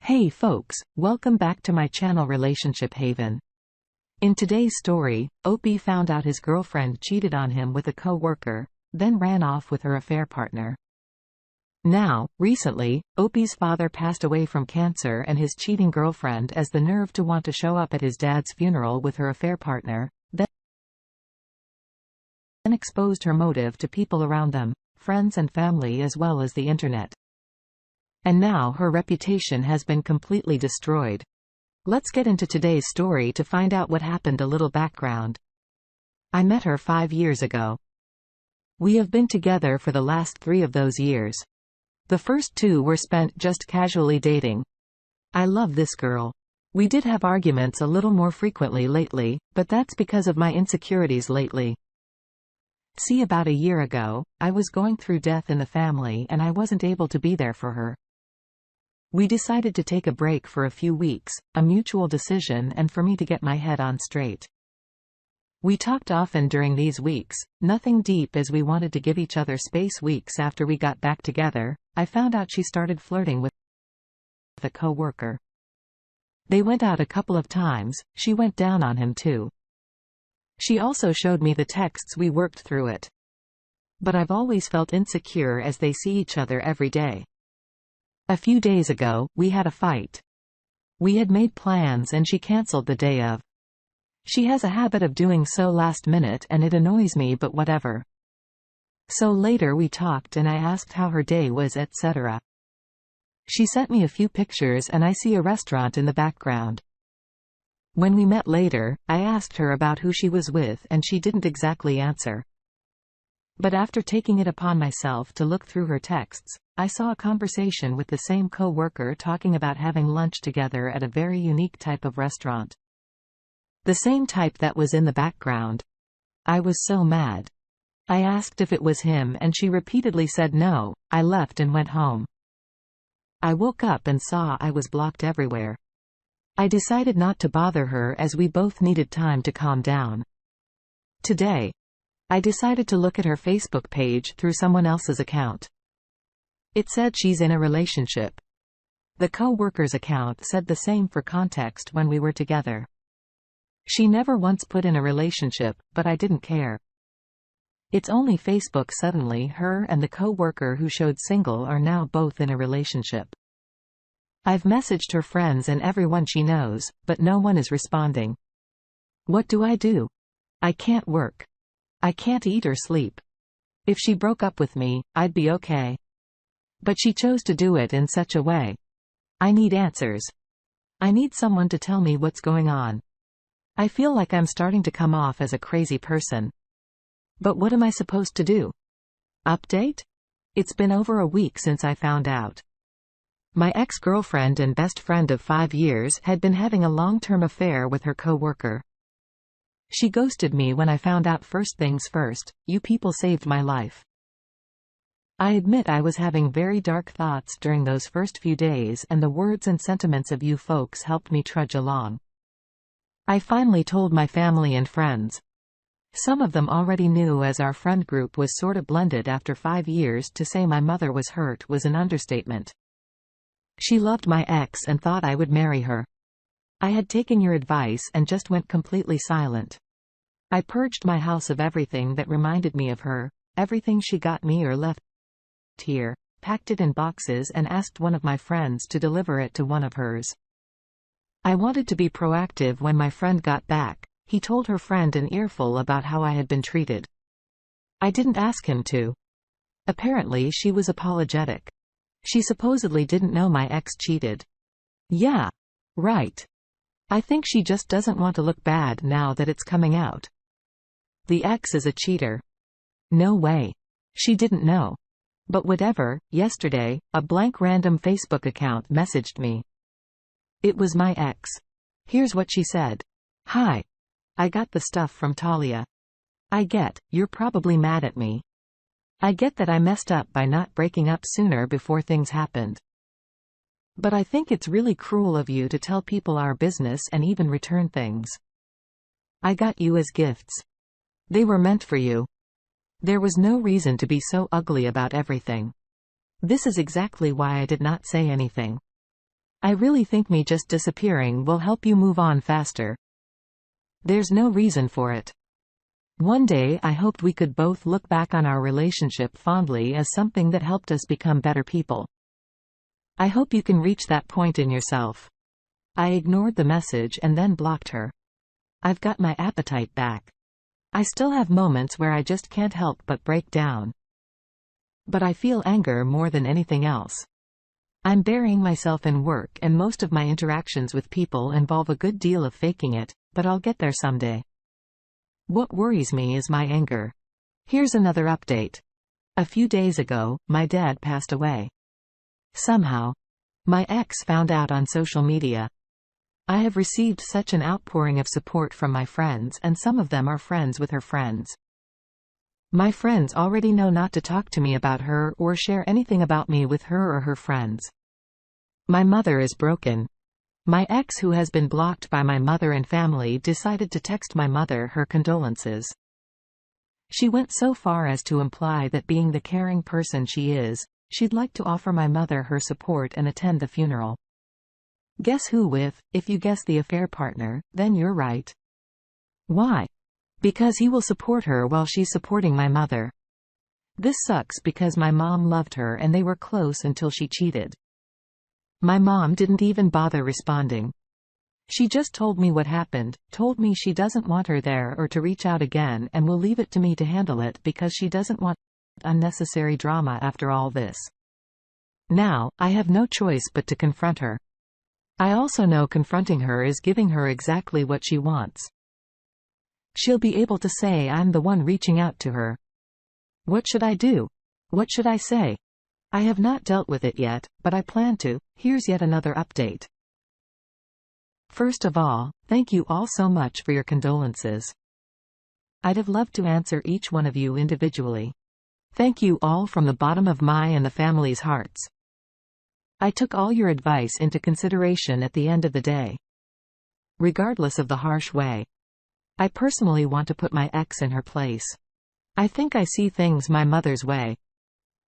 Hey folks, welcome back to my channel Relationship Haven. In today's story, Opie found out his girlfriend cheated on him with a co-worker, then ran off with her affair partner. Now, recently, Opie's father passed away from cancer and his cheating girlfriend has the nerve to want to show up at his dad's funeral with her affair partner, then exposed her motive to people around them, friends and family as well as the internet. And now her reputation has been completely destroyed. Let's get into today's story to find out what happened. A little background. I met her 5 years ago. We have been together for the last 3 of those years. The first 2 were spent just casually dating. I love this girl. We did have arguments a little more frequently lately, but that's because of my insecurities lately. See, about a year ago, I was going through death in the family and I wasn't able to be there for her. We decided to take a break for a few weeks, a mutual decision and for me to get my head on straight. We talked often during these weeks, nothing deep as we wanted to give each other space. Weeks after we got back together, I found out she started flirting with a co-worker. They went out a couple of times, she went down on him too. She also showed me the texts. We worked through it. But I've always felt insecure as they see each other every day. A few days ago, we had a fight. We had made plans and she cancelled the day of. She has a habit of doing so last minute and it annoys me, but whatever. So later we talked and I asked how her day was, etc. She sent me a few pictures and I see a restaurant in the background. When we met later, I asked her about who she was with and she didn't exactly answer. But after taking it upon myself to look through her texts, I saw a conversation with the same co-worker talking about having lunch together at a very unique type of restaurant. The same type that was in the background. I was so mad. I asked if it was him and she repeatedly said no. I left and went home. I woke up and saw I was blocked everywhere. I decided not to bother her as we both needed time to calm down. Today, I decided to look at her Facebook page through someone else's account. It said she's in a relationship. The co-worker's account said the same. For context, when we were together, she never once put in a relationship, but I didn't care. It's only Facebook. Suddenly her and the co-worker who showed single are now both in a relationship. I've messaged her friends and everyone she knows, but no one is responding. What do I do? I can't work. I can't eat or sleep. If she broke up with me, I'd be okay. But she chose to do it in such a way. I need answers. I need someone to tell me what's going on. I feel like I'm starting to come off as a crazy person. But what am I supposed to do? Update? It's been over a week since I found out. My ex-girlfriend and best friend of 5 years had been having a long-term affair with her co-worker. She ghosted me when I found out. First things first, you people saved my life. I admit I was having very dark thoughts during those first few days and the words and sentiments of you folks helped me trudge along. I finally told my family and friends. Some of them already knew as our friend group was sort of blended. After 5 years, to say my mother was hurt was an understatement. She loved my ex and thought I would marry her. I had taken your advice and just went completely silent. I purged my house of everything that reminded me of her, everything she got me or left here, packed it in boxes and asked one of my friends to deliver it to one of hers. I wanted to be proactive. When my friend got back, he told her friend an earful about how I had been treated. I didn't ask him to. Apparently she was apologetic. She supposedly didn't know my ex cheated. Yeah. Right. I think she just doesn't want to look bad now that it's coming out. The ex is a cheater. No way. She didn't know. But whatever. Yesterday, a blank random Facebook account messaged me. It was my ex. Here's what she said. Hi. I got the stuff from Talia. I get, you're probably mad at me. I get that I messed up by not breaking up sooner before things happened. But I think it's really cruel of you to tell people our business and even return things. I got you as gifts. They were meant for you. There was no reason to be so ugly about everything. This is exactly why I did not say anything. I really think me just disappearing will help you move on faster. There's no reason for it. One day I hoped we could both look back on our relationship fondly as something that helped us become better people. I hope you can reach that point in yourself. I ignored the message and then blocked her. I've got my appetite back. I still have moments where I just can't help but break down. But I feel anger more than anything else. I'm burying myself in work and most of my interactions with people involve a good deal of faking it, but I'll get there someday. What worries me is my anger. Here's another update. A few days ago, my dad passed away. Somehow, my ex found out on social media. I have received such an outpouring of support from my friends, and some of them are friends with her friends. My friends already know not to talk to me about her or share anything about me with her or her friends. My mother is broken. My ex, who has been blocked by my mother and family, decided to text my mother her condolences. She went so far as to imply that, being the caring person she is, she'd like to offer my mother her support and attend the funeral. Guess who with? If you guess the affair partner, then you're right. Why? Because he will support her while she's supporting my mother. This sucks because my mom loved her and they were close until she cheated. My mom didn't even bother responding. She just told me what happened, told me she doesn't want her there or to reach out again, and will leave it to me to handle it because she doesn't want unnecessary drama after all this. Now, I have no choice but to confront her. I also know confronting her is giving her exactly what she wants. She'll be able to say I'm the one reaching out to her. What should I do? What should I say? I have not dealt with it yet, but I plan to. Here's yet another update. First of all, thank you all so much for your condolences. I'd have loved to answer each one of you individually. Thank you all from the bottom of my and the family's hearts. I took all your advice into consideration at the end of the day. Regardless of the harsh way, I personally want to put my ex in her place. I think I see things my mother's way.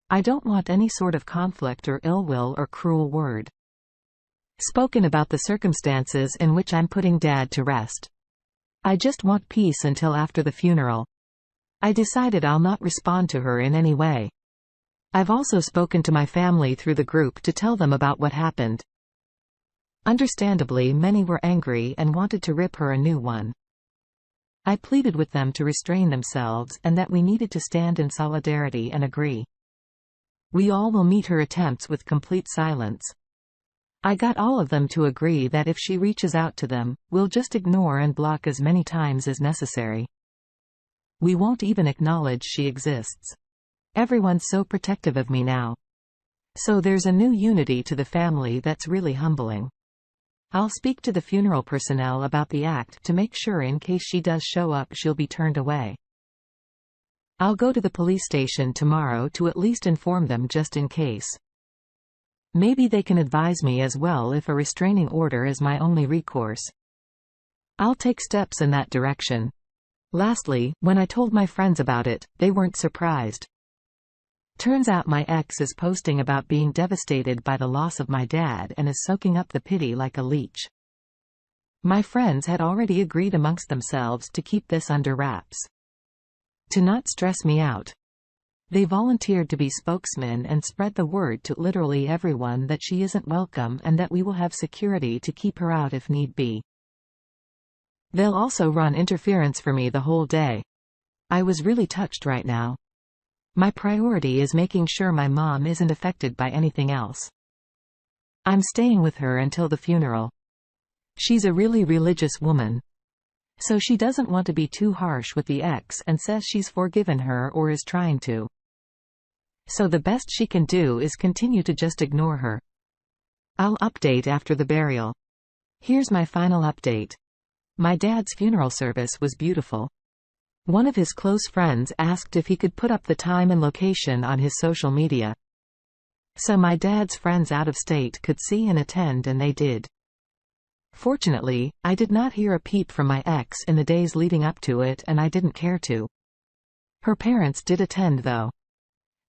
I don't want any sort of conflict or ill will or cruel word spoken about the circumstances in which I'm putting Dad to rest. I just want peace until after the funeral. I decided I'll not respond to her in any way. I've also spoken to my family through the group to tell them about what happened. Understandably, many were angry and wanted to rip her a new one. I pleaded with them to restrain themselves and that we needed to stand in solidarity and agree. We all will meet her attempts with complete silence. I got all of them to agree that if she reaches out to them, we'll just ignore and block as many times as necessary. We won't even acknowledge she exists. Everyone's so protective of me now. So there's a new unity to the family that's really humbling. I'll speak to the funeral personnel about the act to make sure in case she does show up she'll be turned away. I'll go to the police station tomorrow to at least inform them just in case. Maybe they can advise me as well if a restraining order is my only recourse. I'll take steps in that direction. Lastly, when I told my friends about it, they weren't surprised. Turns out my ex is posting about being devastated by the loss of my dad and is soaking up the pity like a leech. My friends had already agreed amongst themselves to keep this under wraps. To not stress me out. They volunteered to be spokesmen and spread the word to literally everyone that she isn't welcome and that we will have security to keep her out if need be. They'll also run interference for me the whole day. I was really touched right now. My priority is making sure my mom isn't affected by anything else. I'm staying with her until the funeral. She's a really religious woman. So she doesn't want to be too harsh with the ex and says she's forgiven her or is trying to. So the best she can do is continue to just ignore her. I'll update after the burial. Here's my final update. My dad's funeral service was beautiful. One of his close friends asked if he could put up the time and location on his social media. So my dad's friends out of state could see and attend, and they did. Fortunately, I did not hear a peep from my ex in the days leading up to it, and I didn't care to. Her parents did attend though.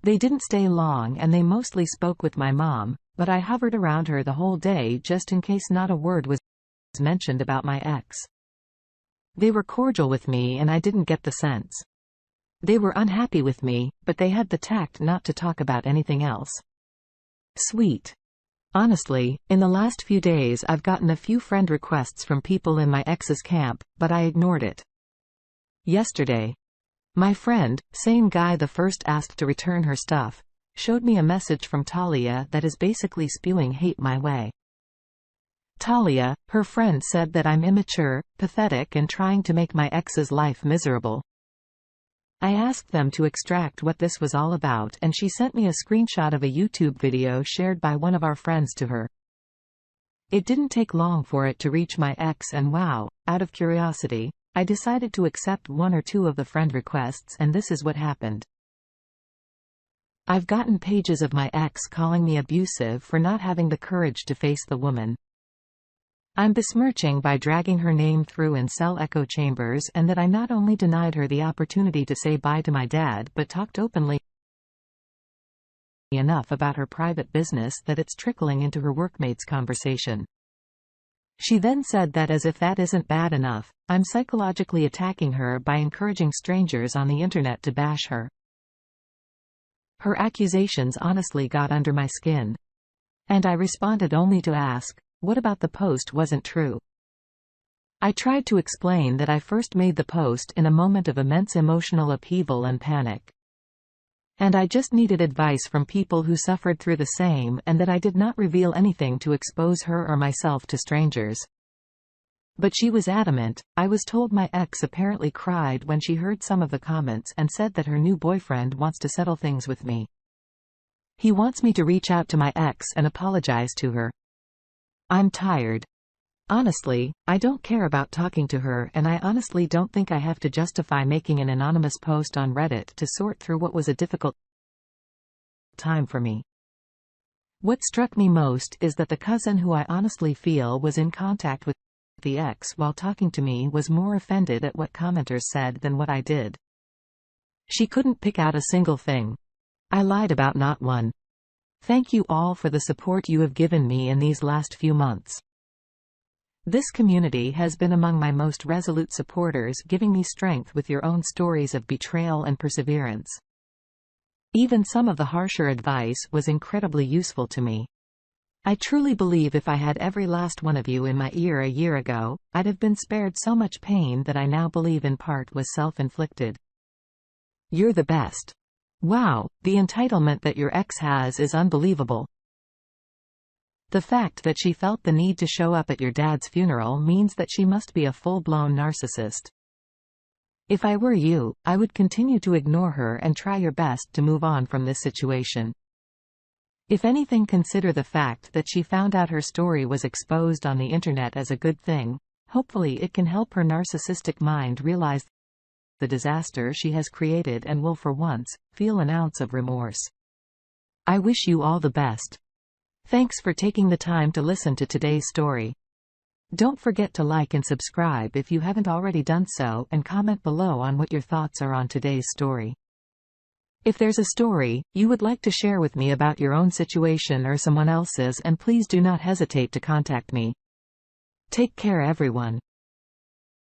They didn't stay long and they mostly spoke with my mom, but I hovered around her the whole day just in case not a word was mentioned about my ex. They were cordial with me and I didn't get the sense. They were unhappy with me, but they had the tact not to talk about anything else. Sweet. Honestly, in the last few days I've gotten a few friend requests from people in my ex's camp, but I ignored it. Yesterday, my friend, same guy the first asked to return her stuff, showed me a message from Talia that is basically spewing hate my way. Talia, her friend, said that I'm immature, pathetic and trying to make my ex's life miserable. I asked them to extract what this was all about and she sent me a screenshot of a YouTube video shared by one of our friends to her. It didn't take long for it to reach my ex and wow, out of curiosity, I decided to accept one or two of the friend requests and this is what happened. I've gotten pages of my ex calling me abusive for not having the courage to face the woman I'm besmirching by dragging her name through in cell echo chambers, and that I not only denied her the opportunity to say bye to my dad but talked openly enough about her private business that it's trickling into her workmates' conversation. She then said that as if that isn't bad enough, I'm psychologically attacking her by encouraging strangers on the internet to bash her. Her accusations honestly got under my skin. And I responded only to ask, what about the post wasn't true? I tried to explain that I first made the post in a moment of immense emotional upheaval and panic. And I just needed advice from people who suffered through the same and that I did not reveal anything to expose her or myself to strangers. But she was adamant. I was told my ex apparently cried when she heard some of the comments and said that her new boyfriend wants to settle things with me. He wants me to reach out to my ex and apologize to her. I'm tired. Honestly, I don't care about talking to her and I honestly don't think I have to justify making an anonymous post on Reddit to sort through what was a difficult time for me. What struck me most is that the cousin who I honestly feel was in contact with the ex while talking to me was more offended at what commenters said than what I did. She couldn't pick out a single thing. I lied about not one. Thank you all for the support you have given me in these last few months. This community has been among my most resolute supporters, giving me strength with your own stories of betrayal and perseverance. Even some of the harsher advice was incredibly useful to me. I truly believe if I had every last one of you in my ear a year ago, I'd have been spared so much pain that I now believe in part was self-inflicted. You're the best. Wow, the entitlement that your ex has is unbelievable. The fact that she felt the need to show up at your dad's funeral means that she must be a full-blown narcissist. If I were you, I would continue to ignore her and try your best to move on from this situation. If anything, consider the fact that she found out her story was exposed on the internet as a good thing. Hopefully it can help her narcissistic mind realize the disaster she has created and will for once feel an ounce of remorse. I wish you all the best. Thanks for taking the time to listen to today's story. Don't forget to like and subscribe if you haven't already done so, and comment below on what your thoughts are on today's story. If there's a story you would like to share with me about your own situation or someone else's, and please do not hesitate to contact me. Take care everyone.